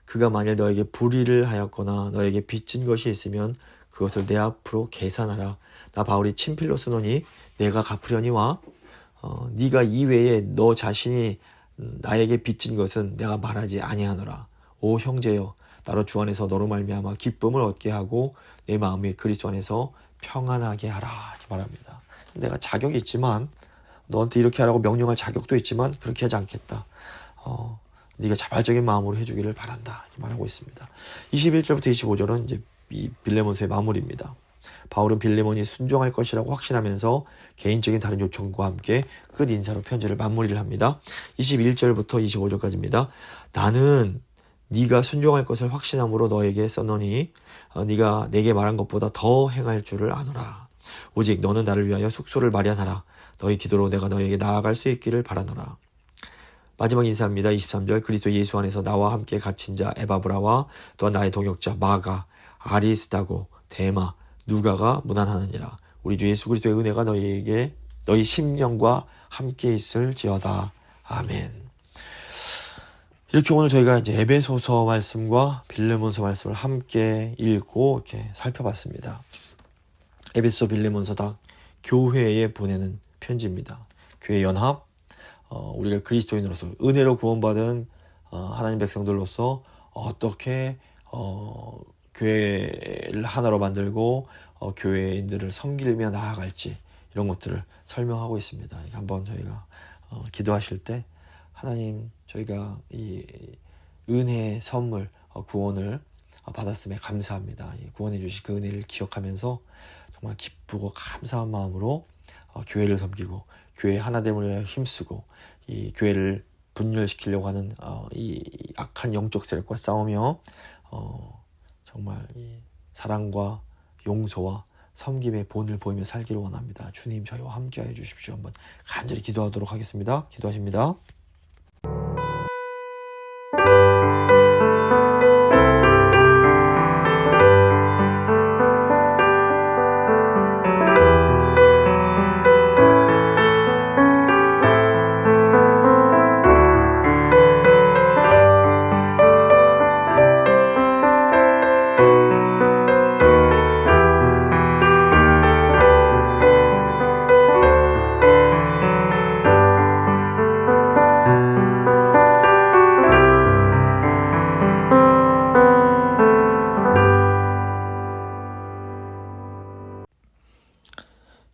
그가 만일 너에게 불의를 하였거나 너에게 빚진 것이 있으면 그것을 내 앞으로 계산하라. 나 바울이 친필로 쓰노니 내가 갚으려니와 네가 이외에 너 자신이 나에게 빚진 것은 내가 말하지 아니하노라. 오 형제여 나로 주 안에서 너로 말미암아 기쁨을 얻게 하고 내 마음이 그리스도 안에서 평안하게 하라. 이렇게 말합니다. 내가 자격이 있지만 너한테 이렇게 하라고 명령할 자격도 있지만 그렇게 하지 않겠다. 네가 자발적인 마음으로 해주기를 바란다. 이렇게 말하고 있습니다. 21절부터 25절은 이제 이 빌레몬서의 마무리입니다. 바울은 빌레몬이 순종할 것이라고 확신하면서 개인적인 다른 요청과 함께 끝 인사로 편지를 마무리를 합니다. 21절부터 25절까지입니다. 나는 네가 순종할 것을 확신함으로 너에게 썼노니 네가 내게 말한 것보다 더 행할 줄을 아노라. 오직 너는 나를 위하여 숙소를 마련하라. 너희 기도로 내가 너에게 나아갈 수 있기를 바라노라. 마지막 인사입니다. 23절 그리스도 예수 안에서 나와 함께 갇힌 자 에바브라와 또한 나의 동역자 마가, 아리스다고, 데마, 누가가 문안하느니라. 우리 주 예수 그리스도의 은혜가 너희 심령과 함께 있을지어다. 아멘. 이렇게 오늘 저희가 이제 에베소서 말씀과 빌레몬서 말씀을 함께 읽고 이렇게 살펴봤습니다. 에베소 빌레몬서 다 교회에 보내는 편지입니다. 교회 연합, 우리가 그리스도인으로서 은혜로 구원받은 하나님 백성들로서 어떻게 교회를 하나로 만들고 교회인들을 섬기며 나아갈지 이런 것들을 설명하고 있습니다. 한번 저희가 기도하실 때 하나님 저희가 이 은혜의 선물 구원을 받았음에 감사합니다. 구원해 주신 그 은혜를 기억하면서 정말 기쁘고 감사한 마음으로 교회를 섬기고 교회 하나됨을 위하여 힘쓰고 이 교회를 분열시키려고 하는 이 악한 영적 세력과 싸우며 정말 이 사랑과 용서와 섬김의 본을 보이며 살기를 원합니다. 주님 저희와 함께하여 주십시오. 한번 간절히 기도하도록 하겠습니다. 기도하십니다.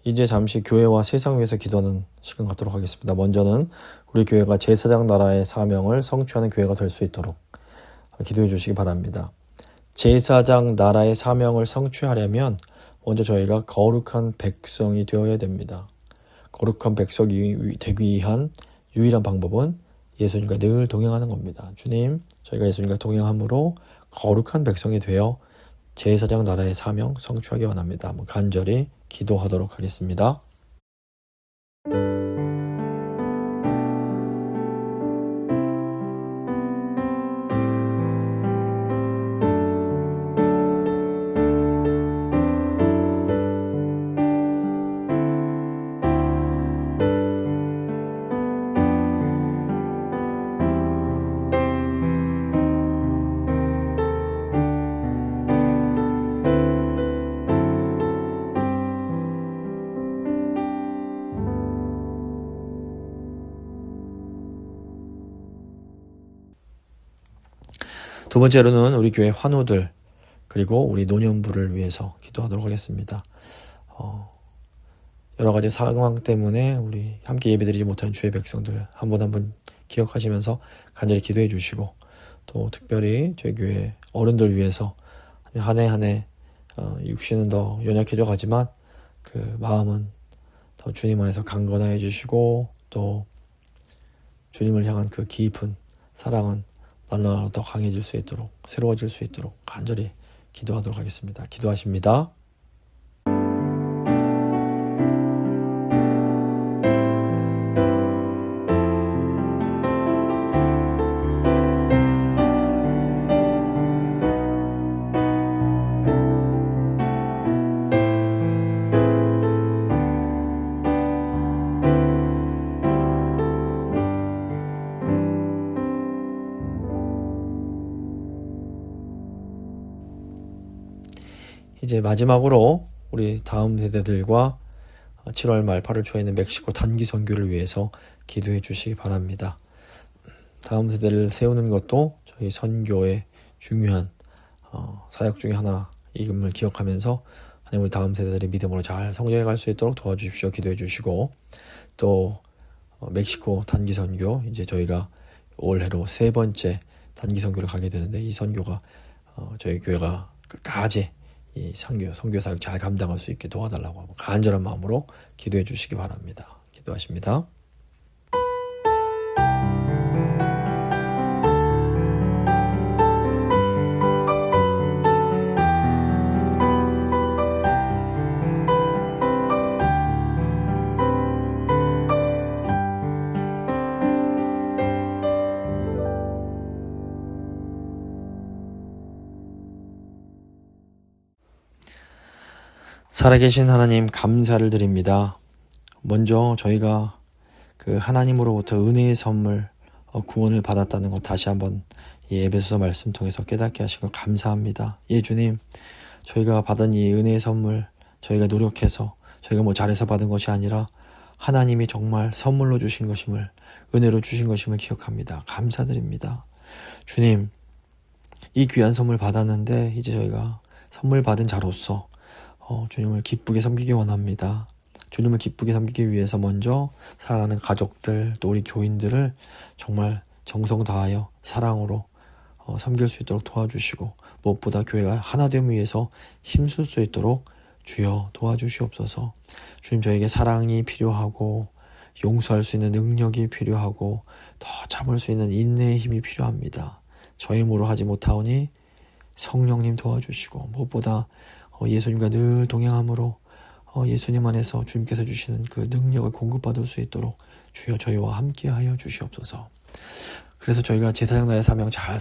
이제 잠시 교회와 세상 위해서 기도하는 시간 갖도록 하겠습니다. 먼저는 우리 교회가 제사장 나라의 사명을 성취하는 교회가 될 수 있도록 기도해 주시기 바랍니다. 제사장 나라의 사명을 성취하려면 먼저 저희가 거룩한 백성이 되어야 됩니다. 거룩한 백성이 되기 위한 유일한 방법은 예수님과 늘 동행하는 겁니다. 주님, 저희가 예수님과 동행함으로 거룩한 백성이 되어 제사장 나라의 사명 성취하기 원합니다. 한번 간절히 기도하도록 하겠습니다. 두 번째로는 우리 교회 환우들 그리고 우리 노년부를 위해서 기도하도록 하겠습니다. 여러 가지 상황 때문에 우리 함께 예배드리지 못한 주의 백성들 한 분 한 분 기억하시면서 간절히 기도해 주시고 또 특별히 저희 교회 어른들 위해서 한 해 한 해 육신은 더 연약해져 가지만 그 마음은 더 주님 안에서 강건하여 주시고 또 주님을 향한 그 깊은 사랑은 날로 더 강해질 수 있도록 새로워질 수 있도록 간절히 기도하도록 하겠습니다. 기도하십니다. 이제 마지막으로 우리 다음 세대들과 7월 말 8월 초에 있는 멕시코 단기 선교를 위해서 기도해 주시기 바랍니다. 다음 세대를 세우는 것도 저희 선교의 중요한 사역 중에 하나임을 기억하면서 하나님 우리 다음 세대들이 믿음으로 잘 성장해 갈 수 있도록 도와주십시오. 기도해 주시고 또 멕시코 단기 선교 이제 저희가 올해로 3번째 단기 선교를 가게 되는데 이 선교가 저희 교회가 끝까지 이 선교 사역 잘 감당할 수 있게 도와달라고 하고 간절한 마음으로 기도해 주시기 바랍니다. 기도하십니다. 살아계신 하나님 감사를 드립니다. 먼저 저희가 그 하나님으로부터 은혜의 선물 구원을 받았다는 것 다시 한번 이 에베소서 말씀 통해서 깨닫게 하신 것 감사합니다. 예 주님, 저희가 받은 이 은혜의 선물 저희가 노력해서 저희가 뭐 잘해서 받은 것이 아니라 하나님이 정말 선물로 주신 것임을 은혜로 주신 것임을 기억합니다. 감사드립니다. 주님, 이 귀한 선물 받았는데 이제 저희가 선물 받은 자로서 주님을 기쁘게 섬기기 원합니다. 주님을 기쁘게 섬기기 위해서 먼저 사랑하는 가족들 또 우리 교인들을 정말 정성 다하여 사랑으로 섬길 수 있도록 도와주시고 무엇보다 교회가 하나됨을 위해서 힘쓸 수 있도록 주여 도와주시옵소서. 주님, 저에게 사랑이 필요하고 용서할 수 있는 능력이 필요하고 더 참을 수 있는 인내의 힘이 필요합니다. 저 힘으로 하지 못하오니 성령님 도와주시고 무엇보다 예수님과 늘 동행함으로 예수님 안에서 주님께서 주시는 그 능력을 공급받을 수 있도록 주여 저희와 함께하여 주시옵소서. 그래서 저희가 제사장 나라의 사명 잘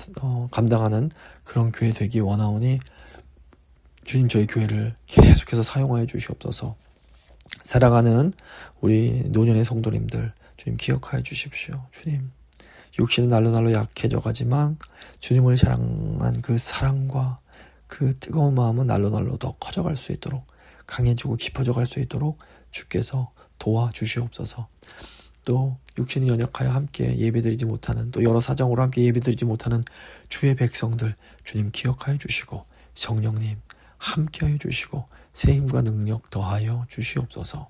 감당하는 그런 교회 되기 원하오니 주님 저희 교회를 계속해서 사용하여 주시옵소서. 사랑하는 우리 노년의 성도님들 주님 기억하여 주십시오. 주님, 육신은 날로 약해져 가지만 주님을 사랑한 그 사랑과 그 뜨거운 마음은 날로 더 커져갈 수 있도록 강해지고 깊어져 갈 수 있도록 주께서 도와주시옵소서. 또 육신이 연약하여 함께 예배드리지 못하는 또 여러 사정으로 함께 예배드리지 못하는 주의 백성들 주님 기억하여 주시고 성령님 함께하여 주시고 새 힘과 능력 더하여 주시옵소서.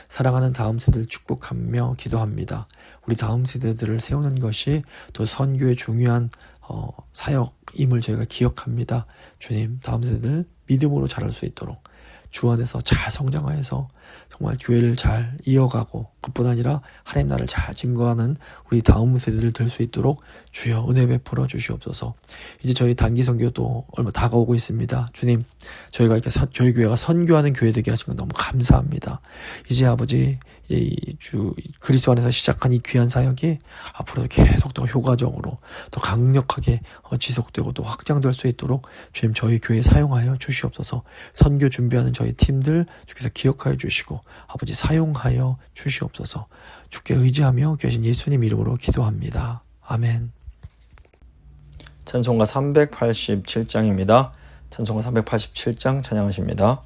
사랑하는 다음 세대를 축복하며 기도합니다. 우리 다음 세대들을 세우는 것이 또 선교의 중요한 사역임을 저희가 기억합니다. 주님, 다음 세대들 믿음으로 자랄 수 있도록 주 안에서 잘 성장하여서 정말 교회를 잘 이어가고 그뿐 아니라 하나님 나라를 잘 증거하는 우리 다음 세대들 될 수 있도록 주여 은혜 베풀어 주시옵소서. 이제 저희 단기 선교도 얼마 다가오고 있습니다. 주님, 저희가 이렇게 저희 교회가 선교하는 교회 되게 하신 건 너무 감사합니다. 이제 아버지 주 그리스도 안에서 시작한 이 귀한 사역이 앞으로도 계속 더 효과적으로 더 강력하게 지속되고 또 확장될 수 있도록 주님 저희 교회에 사용하여 주시옵소서. 선교 준비하는 저희 팀들 주께서 기억하여 주시고 아버지 사용하여 주시옵소서. 주께 의지하며 계신 예수님 이름으로 기도합니다. 아멘. 찬송가 387장입니다. 찬송가 387장 찬양하십니다.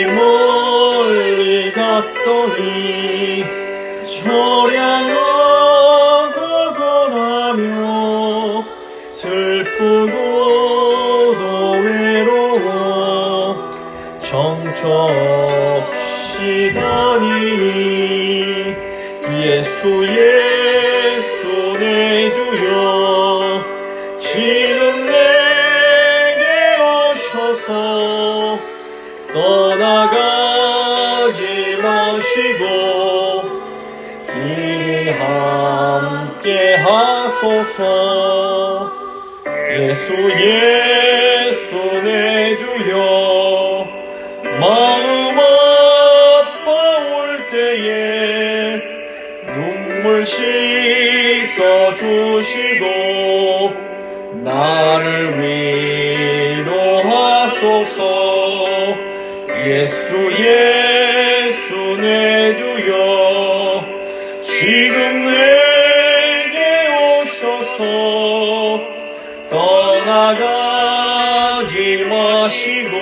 멀리 갔더니 초량하고 고단하며 슬프고도 외로워 정처없이 다니니 예수 예수 내 주여 지금 내게 오셔서 떠나가지 마시고 길이 함께 하소서. 예수 예수 내 주여 마음 아파올 때에 눈물 씻어 주시고 나를 위로하소서. 예수 예수 내 주여 지금 내게 오셔서 떠나가지 마시고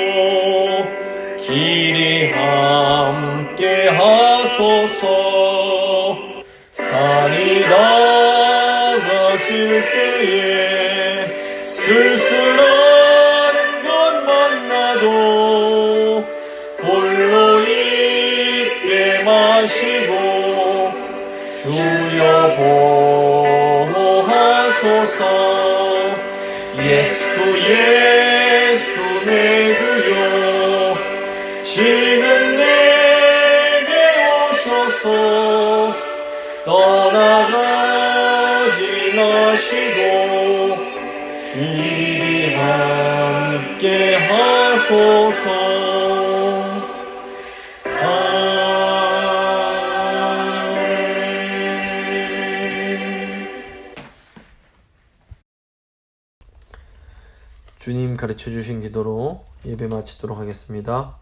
길이 함께 하소서. 다니다 가실 때에 쓸쓸한 것 만나도 홀로 있게 마시고 주여 보호하소서. 예수 예수 내 주여 지금 내게 오셔서 떠나가지 마시고 길이 함께 하소서. 주님 가르쳐 주신 기도로 예배 마치도록 하겠습니다.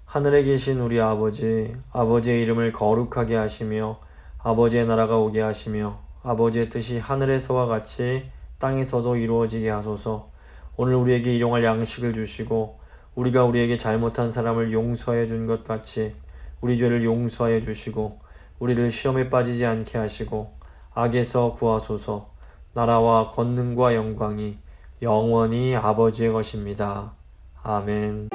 하늘에 계신 우리 아버지, 아버지의 이름을 거룩하게 하시며 아버지의 나라가 오게 하시며 아버지의 뜻이 하늘에서와 같이 땅에서도 이루어지게 하소서. 오늘 우리에게 일용할 양식을 주시고 우리가 우리에게 잘못한 사람을 용서해 준 것 같이 우리 죄를 용서해 주시고 우리를 시험에 빠지지 않게 하시고 악에서 구하소서. 나라와 권능과 영광이 영원히 아버지의 것입니다. 아멘.